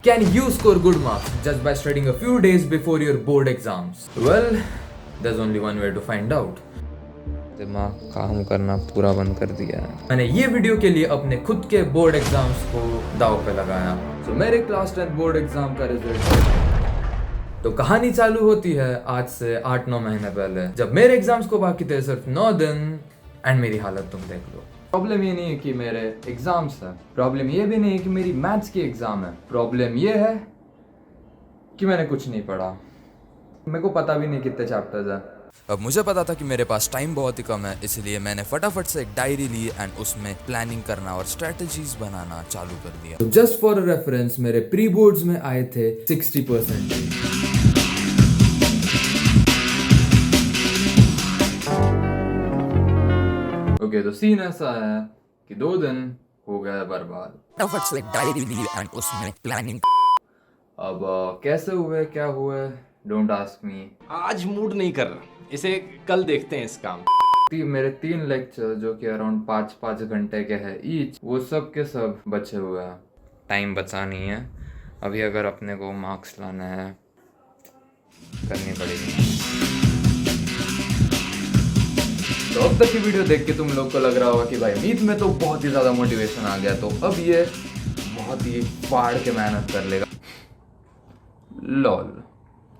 Can you score good marks just by studying a few days before your board exams? Well, there's only one way to find out. दिमाग काम करना पूरा बंद कर दिया है। मैंने ये वीडियो के लिए अपने खुद के बोर्ड एग्जाम्स को दाव पे लगाया। तो मेरे क्लास 10 बोर्ड एग्जाम का रिजल्ट। तो कहानी चालू होती है आज से 8-9 महीने पहले, जब मेरे एग्जाम्स को बाकी थे सिर्फ 9 दिन। एंड मेरी हालत तुम देख लो। प्रॉब्लम ये नहीं है कि मेरे एग्जाम्स है, प्रॉब्लम ये भी नहीं है कि मेरी मैथ्स की एग्जाम है, प्रॉब्लम ये है कि मैंने कुछ नहीं पढ़ा। मेरे को पता भी नहीं कितने चैप्टर्स है। अब मुझे पता था कि मेरे पास टाइम बहुत ही कम है, इसलिए मैंने फटाफट से एक डायरी ली एंड उसमें प्लानिंग करना और स्ट्रेटजीज बनाना चालू कर दिया। तो जस्ट फॉर रेफरेंस मेरे प्री बोर्ड्स में आए थे 60%। ओके, तो सीन ऐसा है कि 2 दिन हो गया बर्बाद। फटाफट से एक डायरी ली एंड उसमें प्लानिंग। अब कैसे हुए क्या हुए, डोंट आस्क मी। आज मूड नहीं कर रहा, इसे कल देखते हैं इस काम। मेरे 3 लेक्चर जो कि अराउंड 5-5 घंटे के हैं ईच, वो सब के सब बचे हुए हैं। टाइम बचा नहीं है अभी, अगर अपने को मार्क्स लाना है करनी पड़ेगी। तो अब तक की वीडियो देख के तुम लोग को लग रहा होगा कि भाई मीत में तो बहुत ही ज्यादा मोटिवेशन आ गया, तो अब ये बहुत ही फाड़ के मेहनत कर लेगा। लॉल,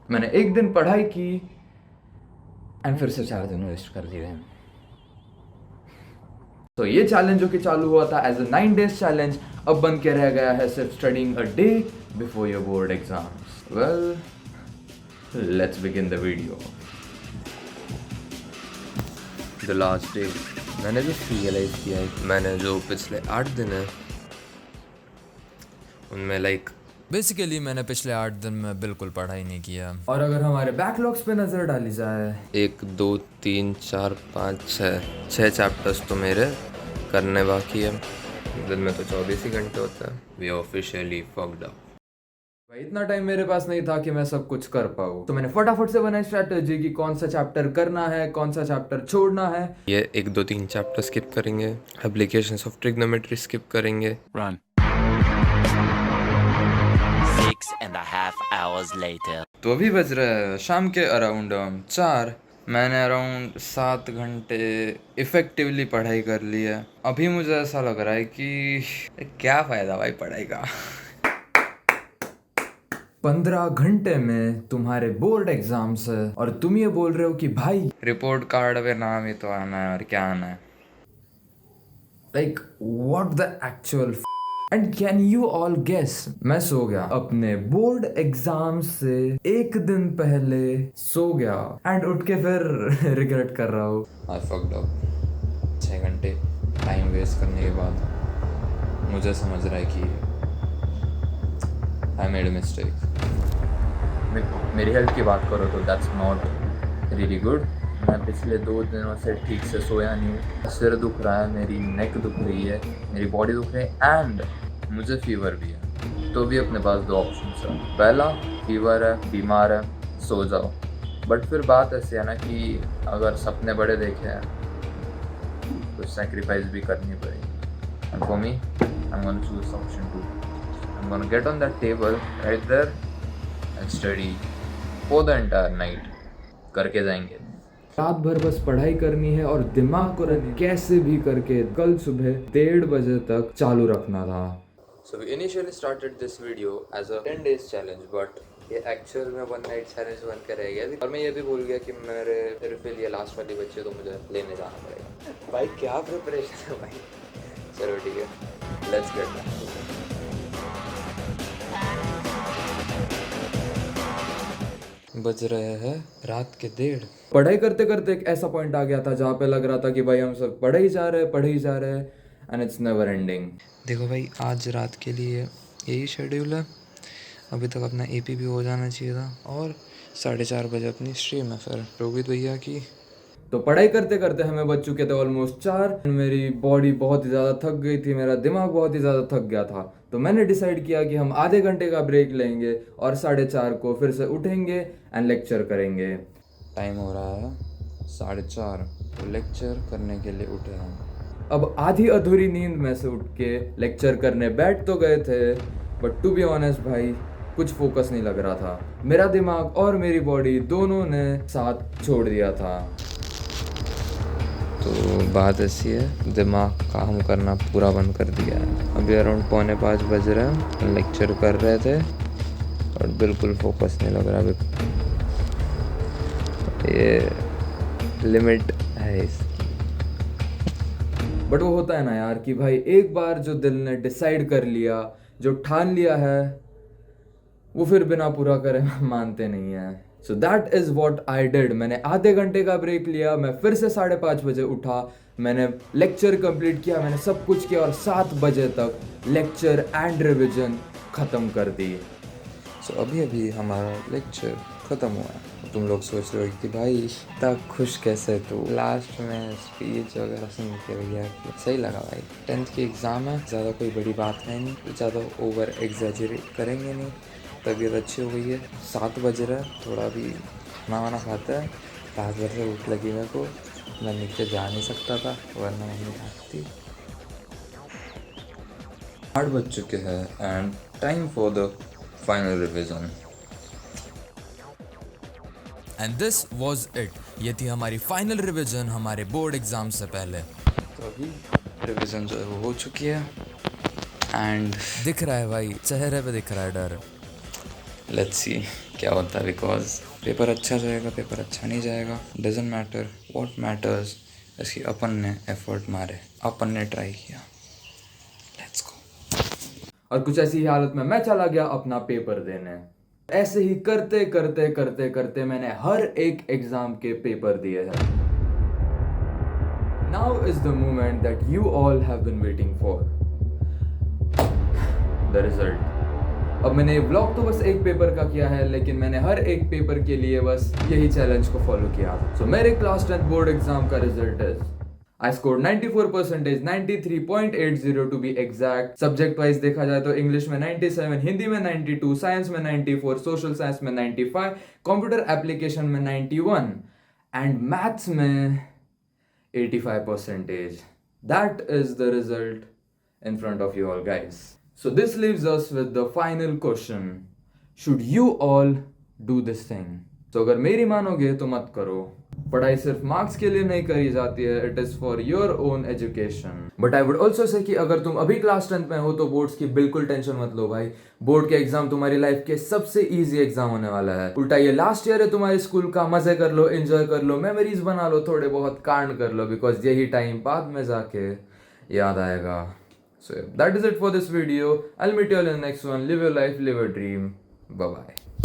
मैंने एक दिन पढ़ाई की एंड फिर से 4 दिन वेस्ट कर दिए। तो ये चैलेंज जो कि चालू हुआ था एज अ 9 days चैलेंज, अब बन के रह गया है सिर्फ studying a day before your board exams. Well, let's begin the video. The last day मैंने भी रियलाइज किया है कि मैंने जो पिछले 8 दिन है उनमें बेसिकली मैंने पिछले 8 दिन में बिल्कुल पढ़ाई नहीं किया। और अगर हमारे बैकलॉग्स पे नजर डाली जाए, 1 2 3 4 5 6 चैप्टर्स तो मेरे करने बाकी है। दिन में तो 24 ही घंटे होता है। We officially fucked up. भाई इतना टाइम मेरे पास नहीं था कि मैं सब कुछ कर पाऊँ, तो मैंने फटाफट से बनाई स्ट्रैटेजी कि कौन सा चैप्टर करना है, कौन सा चैप्टर छोड़ना है। ये 1 2 3 चैप्टर स्किप करेंगे, एप्लीकेशंस ऑफ ट्रिग्नोमेट्री स्किप करेंगे। Run. 6.5 hours later. तो अभी बज रहा है शाम के अराउंड 4। मैंने अराउंड 7 घंटे इफेक्टिवली पढ़ाई कर ली है। अभी मुझे ऐसा लग रहा है कि क्या फ़ायदा भाई पढ़ाई का। 15 घंटे में तुम्हारे बोर्ड एग्जाम्स है और तुम ये बोल रहे हो कि भाई रिपोर्ट कार्ड पे नाम ही तो आना है और क्या आना है। Like what the actual end can you all guess, मैं सो गया अपने बोर्ड एग्जाम से 1 दिन पहले सो गया एंड उठ के फिर रिग्रेट कर रहा हूँ। आई फक्ड अप। 6 घंटे टाइम वेस्ट करने के बाद मुझे समझ रहा है कि आई मेड अ मिस्टेक। मेरी हेल्थ की बात करो तो दैट्स नॉट रियली गुड। मैं पिछले 2 दिनों से ठीक से सोया नहीं हूँ। सिर दुख रहा है, मेरी नेक दुख रही है, मेरी बॉडी दुख रही है एंड मुझे फीवर भी है। तो भी अपने पास 2 ऑप्शंस हैं। पहला, फीवर है, बीमार है, सो जाओ। बट फिर बात ऐसी है ना कि अगर सपने बड़े देखे हैं तो सेक्रीफाइस भी करनी पड़ेगी। And for me I am gonna choose option 2। I am gonna get on that table right there and study for the entire night. करके जाएंगे। रात भर बस पढ़ाई करनी है और दिमाग को कैसे भी करके कल सुबह 1:30 बजे तक चालू रखना था। So we initially started this video as a 10 days challenge, but ये एक्चुअल में 1 night challenge बन के रह गया। और मैं ये भी भूल गया कि मेरे रिफिल ये लास्ट वाली बच्चे तो मुझे लेने जाना पड़ेगा। भाई क्या प्रिपरेशन है भाई। चलो ठीक है, लेट्स गेट बज रहे हैं रात के 1:30। पढ़ाई करते करते एक ऐसा पॉइंट आ गया था जहाँ पे लग रहा था कि भाई हम सब पढ़े ही जा रहे हैं एंड इट्स नेवर एंडिंग। देखो भाई, आज रात के लिए यही शेड्यूल है। अभी तक अपना एपी भी हो जाना चाहिए था और 4:30 बजे अपनी स्ट्रीम है फिर रोहित भैया की। तो पढ़ाई करते करते हमें बज चुके थे ऑलमोस्ट 4। मेरी बॉडी बहुत ही ज़्यादा थक गई थी, मेरा दिमाग बहुत ही ज़्यादा थक गया था। तो मैंने डिसाइड किया कि हम आधे घंटे का ब्रेक लेंगे और 4:30 को फिर से उठेंगे एंड लेक्चर करेंगे। टाइम हो रहा है 4:30, तो लेक्चर करने के लिए उठे हम। अब आधी अधूरी नींद में से उठ के लेक्चर करने बैठ तो गए थे, बट टू बी ऑनेस्ट भाई कुछ फोकस नहीं लग रहा था। मेरा दिमाग और मेरी बॉडी दोनों ने साथ छोड़ दिया था। तो बात ऐसी है, दिमाग काम करना पूरा बंद कर दिया है। अभी अराउंड 4:45 बज रहे हैं, लेक्चर कर रहे थे और बिल्कुल फोकस नहीं लग रहा। अभी ये लिमिट है इसकी। बट वो होता है ना यार कि भाई एक बार जो दिल ने डिसाइड कर लिया, जो ठान लिया है, वो फिर बिना पूरा करे मानते नहीं है। So that is what I did. मैंने आधे घंटे का ब्रेक लिया, मैं फिर से 5:30 बजे उठा, मैंने लेक्चर कंप्लीट किया, मैंने सब कुछ किया और 7 बजे तक लेक्चर एंड रिविजन ख़त्म कर दी। सो अभी हमारा लेक्चर ख़त्म हुआ है। तुम लोग सोच रहे हो कि भाई इतना खुश कैसे तू, लास्ट में स्पीच वगैरह सुन के भैया सही लगा भाई। 10th की एग्ज़ाम है, ज़्यादा कोई बड़ी बात है नहीं, ज़्यादा ओवर एग्जैजरेट करेंगे नहीं। तबीयत अच्छी हो गई है, 7 बज रहा है, थोड़ा भी खाना वाना खाता है। रात भर से भूख लगी मेरे को, मैं नीचे जा नहीं सकता था वरना मम्मी डांटती। 8 बज चुके हैं and time for the final revision. And this was it. ये थी हमारी फाइनल रिविजन हमारे बोर्ड एग्जाम से पहले। तो अभी रिविजन जो है वो हो चुकी है एंड दिख रहा है भाई, चेहरे पे दिख रहा है डर। लेट्स सी क्या होता है, बिकॉज पेपर अच्छा जाएगा, पेपर अच्छा नहीं जाएगा, doesn't matter. What matters is कि अपन ने एफर्ट मारे, अपन ने ट्राई किया। Let's go. और कुछ ऐसी ही हालत में मैं चला गया अपना पेपर देने। ऐसे ही करते करते करते करते मैंने हर एक एग्जाम के पेपर दिए हैं। Now is the moment that you all have been waiting for, the result. अब मैंने ये व्लॉग तो बस एक पेपर का किया है, लेकिन मैंने हर एक पेपर के लिए बस यही चैलेंज को फॉलो किया। सो मेरे क्लास 10 बोर्ड एग्जाम का रिजल्ट है I scored 94%, 93.80 to be exact। Subject wise देखा जाए तो इंग्लिश में 97, हिंदी में 92, साइंस में 94, सोशल साइंस में 95, कंप्यूटर एप्लीकेशन में 91 एंड मैथ्स में 85%। That is the result in front of you all guys. So this leaves us with the final question. Should you all do this thing? तो अगर मेरी मानोगे तो मत करो। पढ़ाई सिर्फ मार्क्स के लिए नहीं करी जाती है, it is for your own education. But I would also say कि अगर तुम अभी क्लास 10th में हो तो बोर्ड्स की बिल्कुल टेंशन मत लो भाई। बोर्ड के एग्जाम तुम्हारी लाइफ के सबसे इजी एग्जाम होने वाला है। उल्टा ये लास्ट ईयर है तुम्हारे स्कूल का, मजे कर लो, एंजॉय कर लो, मेमोरीज बना लो, थोड़े बहुत कांड कर लो, बिकॉज यही टाइम बाद में जाके याद आएगा। So that is it for this video. I'll meet you all in the next one. Live your life, live your dream. Bye bye.